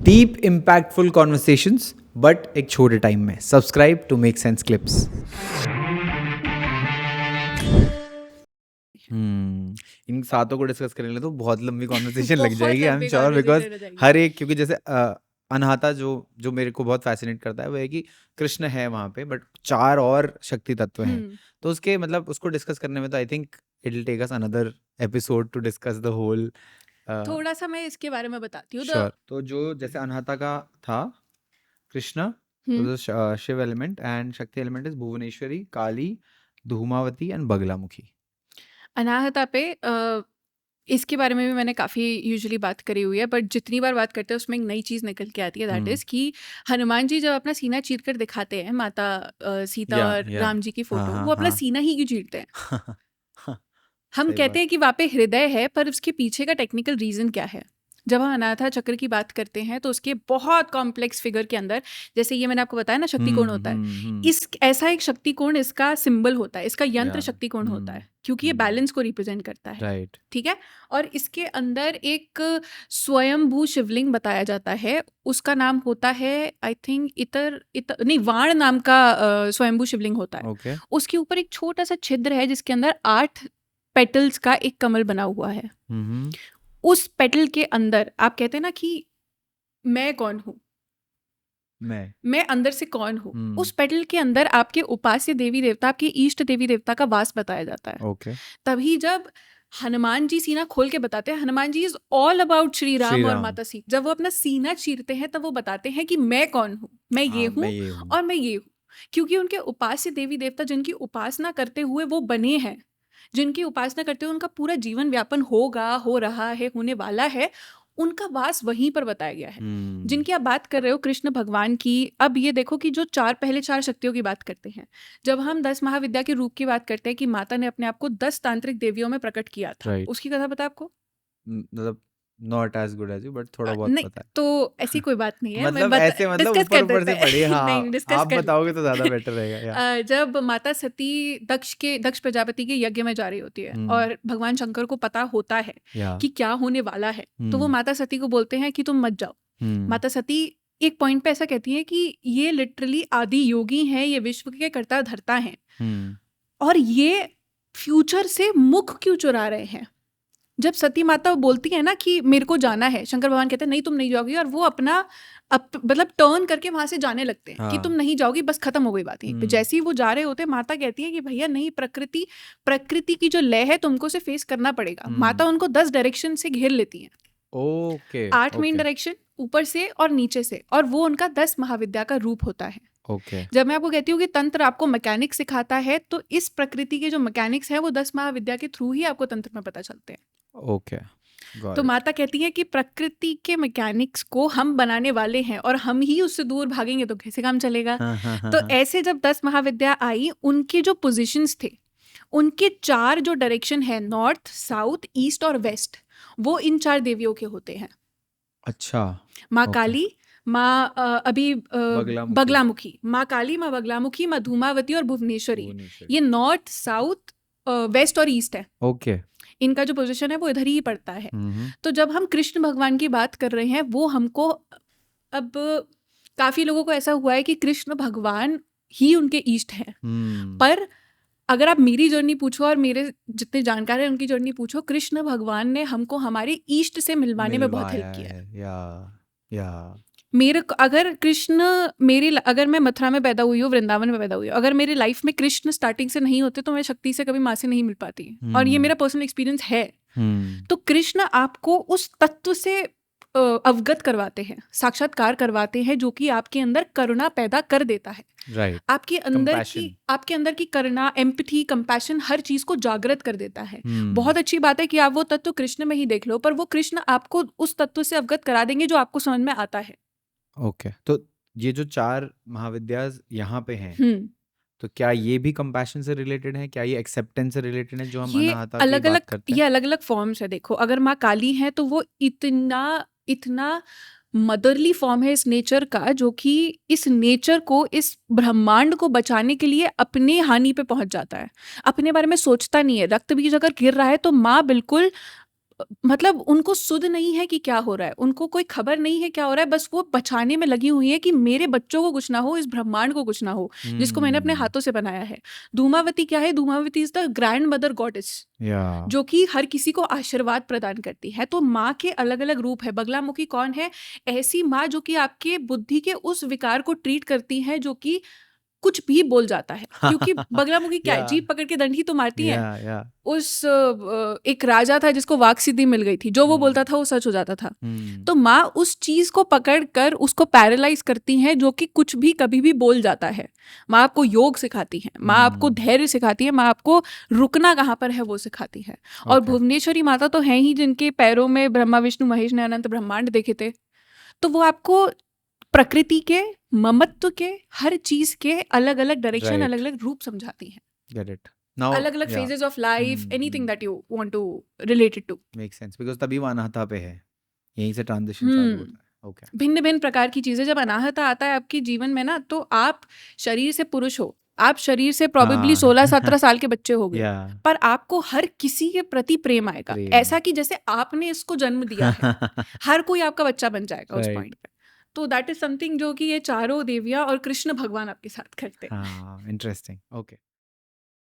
Deep impactful conversations but एक छोटे time में। Subscribe to make sense clips. इन सातों को डिस्कस करने तो बहुत लंबी कॉन्वर्सेशन लग बहुत जाएगी, आई एम लंबी श्योर, बिकॉज कॉन्वर्सेशन हो जाएगी। हर एक, क्योंकि जैसे अनाहता जो मेरे को बहुत फैसिनेट करता है वो है कि कृष्ण है वहाँ पे, बट 4 और शक्ति तत्व हैं। तो उसके मतलब उसको डिस्कस करने में तो I think it will take us another episode to discuss the whole. थोड़ा सा मैं इसके बारे में बताती हूँ। श्योर। तो जो जैसे अनाहता का था कृष्णा, तो Shiva element and Shakti element is Bhuvaneshwari, Kali, Dhumavati and Bagalamukhi. Anahata पे इसके बारे में भी मैंने काफ़ी यूजुअली बात करी हुई है, बट जितनी बार बात करते हैं उसमें एक नई चीज़ निकल के आती है। दैट इज़ कि हनुमान जी जब अपना सीना चीर कर दिखाते हैं माता सीता या और या राम जी की हाँ फोटो, हाँ वो अपना हाँ सीना ही क्यों चीरते हैं? हम सही कहते बात। हैं कि वहाँ पे हृदय है, पर उसके पीछे का टेक्निकल रीज़न क्या है? जब हम अनाथा चक्र की बात करते हैं तो उसके बहुत कॉम्प्लेक्स फिगर के अंदर, जैसे ये मैंने आपको बताया ना शक्ति कोण होता है, इस ऐसा एक शक्ति कोण इसका सिंबल होता है, इसका यंत्र या शक्ति कोण होता है, क्योंकि ये बैलेंस को रिप्रेजेंट करता है। राइट। ठीक है। और इसके अंदर एक स्वयंभू शिवलिंग बताया जाता है, उसका नाम होता है आई थिंक नहीं, वाण नाम का स्वयंभू शिवलिंग होता है। ओके। उसके ऊपर एक छोटा सा छिद्र है जिसके अंदर 8 पेटल्स का एक कमल बना हुआ है। उस पेटल के अंदर आप कहते हैं ना कि मैं कौन हूँ, मैं अंदर से कौन हूँ, उस पेटल के अंदर आपके उपास्य देवी देवता, आपके इष्ट देवी देवता का वास बताया जाता है। ओके। तभी जब हनुमान जी सीना खोल के बताते हैं, Hanuman ji is all about Shri Ram और माता सीता। जब वो अपना सीना चीरते हैं तब वो बताते हैं कि मैं कौन हूँ, मैं ये हूँ और मैं ये हूँ, क्योंकि उनके उपास्य देवी देवता जिनकी उपासना करते हुए वो बने हैं, जिनकी उपासना करते हुए उनका पूरा जीवन व्यापन होगा, हो रहा है, होने वाला है, उनका वास वहीं पर बताया गया है। जिनकी आप बात कर रहे हो कृष्ण भगवान की, अब ये देखो कि जो पहले चार शक्तियों की बात करते हैं, जब हम 10 महाविद्या के रूप की बात करते हैं कि माता ने अपने आप को 10 तांत्रिक देवियों में प्रकट किया था, उसकी कथा पता है आपको? मतलब not as good as you, but थोड़ा बहुत नहीं, पता है। तो ऐसी कोई बात नहीं है, मतलब ऐसे, मतलब डिस्कस ऊपर कर ऊपर देते से पढ़िए। हैं। हाँ नहीं, डिस्कस आप कर बताओगे तो ज्यादा बेटर रहेगा। जब माता सती दक्ष प्रजापति के यज्ञ में जा रही होती है और भगवान शंकर को पता होता है कि क्या होने वाला है, तो वो माता सती को बोलते हैं कि तुम मत जाओ। माता सती एक पॉइंट पे ऐसा कहती है कि ये लिटरली आदि योगी हैं, ये विश्व के कर्ता धर्ता हैं, और ये फ्यूचर से मुख क्यों चुरा रहे हैं? जब सती माता बोलती है ना कि मेरे को जाना है, शंकर भगवान कहते हैं नहीं तुम नहीं जाओगी, और वो अपना मतलब टर्न करके वहां से जाने लगते हैं कि तुम नहीं जाओगी, बस खत्म हो गई बात यहीं पे। जैसे ही वो जा रहे होते, माता कहती है कि भैया नहीं, प्रकृति की जो लय है तुमको उसे फेस करना पड़ेगा। माता उनको 10 डायरेक्शन से घेर लेती हैं। ओके। 8 मेन डायरेक्शन, ऊपर से और नीचे से, और वो उनका 10 महाविद्या का रूप होता है। जब मैं आपको कहती हूँ कि तंत्र आपको मैकेनिक्स सिखाता है, तो इस प्रकृति के जो मैकेनिक्स है वो 10 महाविद्या के थ्रू ही आपको तंत्र में पता चलते हैं। ओके। तो माता कहती है कि प्रकृति के मैकेनिक्स को हम बनाने वाले हैं, और हम ही उससे दूर भागेंगे तो कैसे काम चलेगा। तो ऐसे जब 10 महाविद्या आई, उनके जो पोजीशंस थे, उनके 4 जो डायरेक्शन है, नॉर्थ, साउथ, ईस्ट और वेस्ट, वो इन 4 देवियों के होते हैं। अच्छा। माँ काली, माँ बगलामुखी, माँ काली, माँ बगलामुखी, माँ धूमावती और भुवनेश्वरी, ये नॉर्थ, साउथ, वेस्ट और ईस्ट है। ओके। इनका जो पोजीशन है वो इधर ही पड़ता है। तो जब हम कृष्ण भगवान की बात कर रहे हैं, वो हमको, अब काफी लोगों को ऐसा हुआ है कि कृष्ण भगवान ही उनके इष्ट हैं, पर अगर आप मेरी जर्नी पूछो और मेरे जितने जानकार हैं उनकी जर्नी पूछो, कृष्ण भगवान ने हमको हमारे इष्ट से मिलवाने में बहुत हेल्प किया है। अगर मैं मथुरा में पैदा हुई हूँ, वृंदावन में पैदा हुई हूँ, अगर मेरी लाइफ में कृष्ण स्टार्टिंग से नहीं होते तो मैं शक्ति से कभी माँ से नहीं मिल पाती, और ये मेरा पर्सनल एक्सपीरियंस है। तो कृष्ण आपको उस तत्व से अवगत करवाते हैं, साक्षात्कार करवाते हैं, जो कि आपके अंदर करुणा पैदा कर देता है। आपके अंदर की करुणा, एम्पैथी, कंपैशन, हर चीज को जागृत कर देता है। बहुत अच्छी बात है कि आप वो तत्व कृष्ण में ही देख लो, पर वो कृष्ण आपको उस तत्व से अवगत करा देंगे जो आपको समझ में आता है। ओके। तो ये जो 4 महाविद्या यहाँ पे हैं, तो क्या ये भी कंपैशन से रिलेटेड है? क्या ये एक्सेप्टेंस से रिलेटेड है जो हम अनाहता की बात करते हैं? ये अलग अलग फॉर्म्स है। देखो, अगर माँ काली है तो वो इतना मदरली फॉर्म है इस नेचर का, जो कि इस नेचर को, इस ब्रह्मांड को बचाने के लिए अपने हानि पे पहुंच जाता है, अपने बारे में सोचता नहीं है। रक्त बीज अगर गिर रहा है तो माँ बिल्कुल मतलब उनको सुध नहीं है कि क्या हो रहा है, उनको कोई खबर नहीं है क्या हो रहा है, बस वो बचाने में लगी हुई है कि मेरे बच्चों को कुछ ना हो, इस ब्रह्मांड को कुछ ना हो, जिसको मैंने अपने हाथों से बनाया है। धूमावती क्या है? Dhumavati is the grand mother goddess, जो कि हर किसी को आशीर्वाद प्रदान करती है। तो माँ के अलग अलग रूप है। बगलामुखी कौन है? ऐसी माँ जो कि आपके बुद्धि के उस विकार को ट्रीट करती है जो कि कुछ भी बोल जाता है, क्योंकि बगलामुखी क्या है? जीभ पकड़ के दंडी तो मारती है। उस एक राजा था जिसको वाक सिद्धि मिल गई थी, जो वो बोलता था वो सच हो जाता था। तो माँ उस चीज को पकड़ कर उसको पैरालाइज करती है जो कि कुछ भी कभी भी बोल जाता है। माँ आपको योग सिखाती है, माँ आपको धैर्य सिखाती है, माँ आपको रुकना कहाँ पर है वो सिखाती है। और भुवनेश्वरी माता तो है ही जिनके पैरों में ब्रह्मा विष्णु महेश ने अनंत ब्रह्मांड देखे थे। तो वो आपको प्रकृति के, ममत्व के, हर चीज के अलग अलग डायरेक्शन, अलग अलग रूप समझाती है। Get it. Now, अलग अलग phases of life, anything that you want to relate it to. Makes sense. Because तभी वो अनाहता पे है, यहीं से ट्रांजिशन चालू होता है। Okay. भिन्न भिन्न प्रकार की चीजें, जब अनाहता आता है आपके जीवन में ना, तो आप शरीर से पुरुष हो, आप शरीर से प्रॉबेबली 16-17 साल के बच्चे हो गए, पर आपको हर किसी के प्रति प्रेम आएगा, ऐसा कि जैसे आपने इसको जन्म दिया है। हर कोई आपका बच्चा बन जाएगा उस पॉइंट पे। तो दैट इज समथिंग जो कि ये चारों देवियां और कृष्ण भगवान आपके साथ करते हैं। इंटरेस्टिंग। ओके।